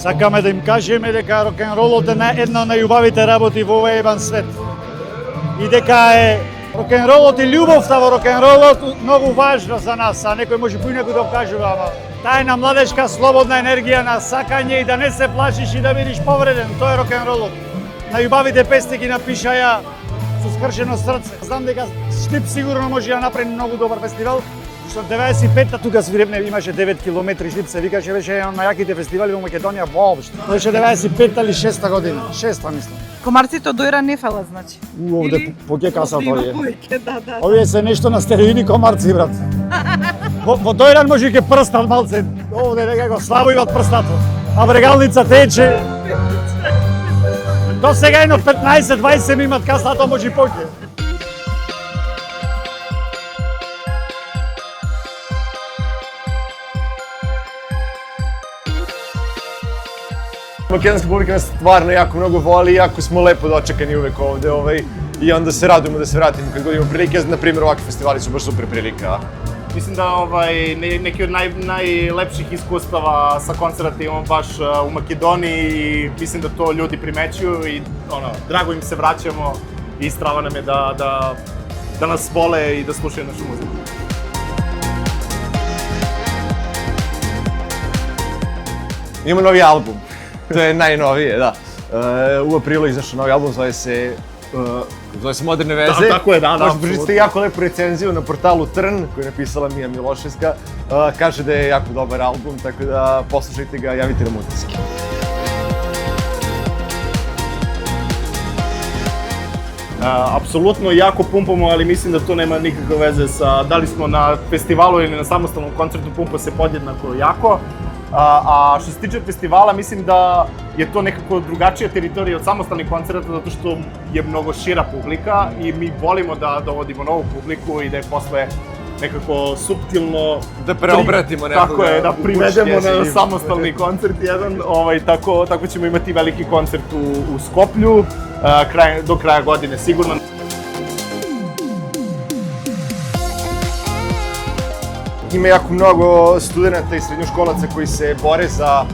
Сакаме да им кажеме дека рок-н-ролот е една од најубавите работи во овој ебан свет. И дека е рок-н-ролот и љубовта во рок-н-ролот многу важна за нас, а некој може поинаку да кажува, ама таа е на младешка слободна енергија на сакање и да не се плашиш и да бидеш повреден, тоа е рок-н-ролот. Најубавите песни ги напиша ја со скршено срце. Знам дека Штип сигурно може да направи многу добар фестивал, што 95-та тука свирепне имаше 9 километри, Штип се викаше, беше еден од најаките фестивали во Македонија воопшто. Тоа беше 95-та или 6-та година, 6-та мислам. Комарците од Дојра не фала, значи. Овде поќе каса тоа е. Да. Овие се нешто на стероиди комарци, брат. Во Дојран може ке прстат малце, овде некако слабо имат прстато, а брегалница тече. До сега едно 15-20 имат каса, а тоа може и поќе. Македонска публика nas stvarno jako mnogo voli i jako smo lepo dočekani uvek ovde i onda se radujemo da se vratimo kad god imamo prilike. Na primjer, ovakvi festivali su baš super prilika. Mislim da neki od najlepših iskustava sa koncerta imamo baš u Makedoniji i mislim da to ljudi primećuju i drago im se vraćamo i strava nam je da nas vole i da slušaju našu muziku. Imamo novi album, to je najnovije, da. U aprilu izašao novi album, zove se Moderne veze. Tako je, da. Možete pročitati jako lepu recenziju na portalu Trn, koju je napisala Mija Miloševska. Kaže da je jako dobar album, tako da poslušajte ga, javite nam utiske. Apsolutno jako pumpamo, ali mislim da to nema nikakve veze sa da li smo na festivalu ili na samostalnom koncertu, pumpa se podjednako jako. A što se tiče festivala, mislim da je to nekako drugačija teritorija od samostalnih koncerta zato što je mnogo šira publika i mi volimo da dovodimo novu publiku i da je posle nekako suptilno da preobratimo nekoga. Tako je, da privedemo na samostalni koncert jedan, tako ćemo imati veliki koncert u Skoplju do kraja godine sigurno. Ima jako mnogo studenta i srednjoškolaca koji se bore za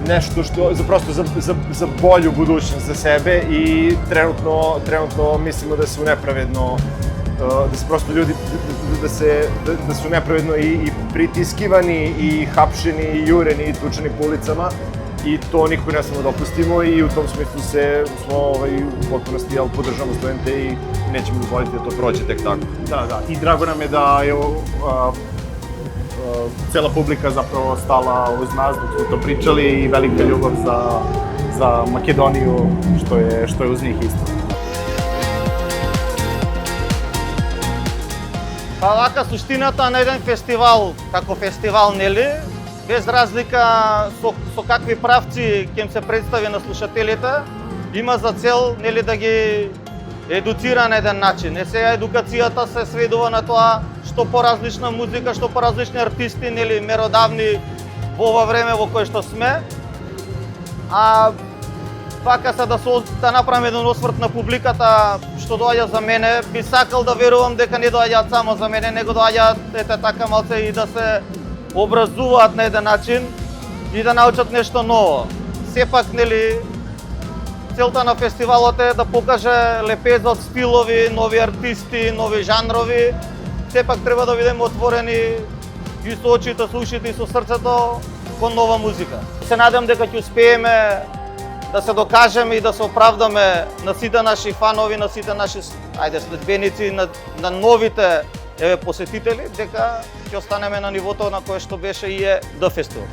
nešto za bolju budućnost za sebe i trenutno mislimo da su nepravedno, da se prosto ljudi, da su nepravedno i pritiskivani i hapšeni i jureni i tučeni po ulicama i to nikako ne smemo dopustimo i u tom smislu smo u potpunosti podržavamo studente i nećemo dozvoliti da to prođe tek tako. Da, i drago nam je da je cela publika zapravo stala uz nas dok smo to pričali i velika ljubav za Makedoniju što je uz njih isto. Па вака суштината на еден фестивал, како фестивал, нели, без разлика со какви правци ќе им се представи на слушателите, има за цел, нели, да ги едуцира на еден начин. Сега едукацијата се сведува на тоа што поразлична музика, што поразлични артисти, нели, меродавни во ова време во кое што сме. А вака се да направам еден осврт на публиката што доаѓа за мене, би сакал да верувам дека не доаѓаат само за мене, него доаѓаат така малце и да се образуваат на еден начин и да научат нешто ново. Сепак, нели, целта на фестивалот е да покаже лепезот, стилови, нови артисти, нови жанрови. Сепак треба да бидеме отворени и со очите, со ушите и со срцето кон нова музика. Се надевам дека ќе успееме да се докажеме и да се оправдаме на сите наши фанови, на сите наши следбеници, на новите посетители, дека ќе останеме на нивото на кое што беше и е до фестивал.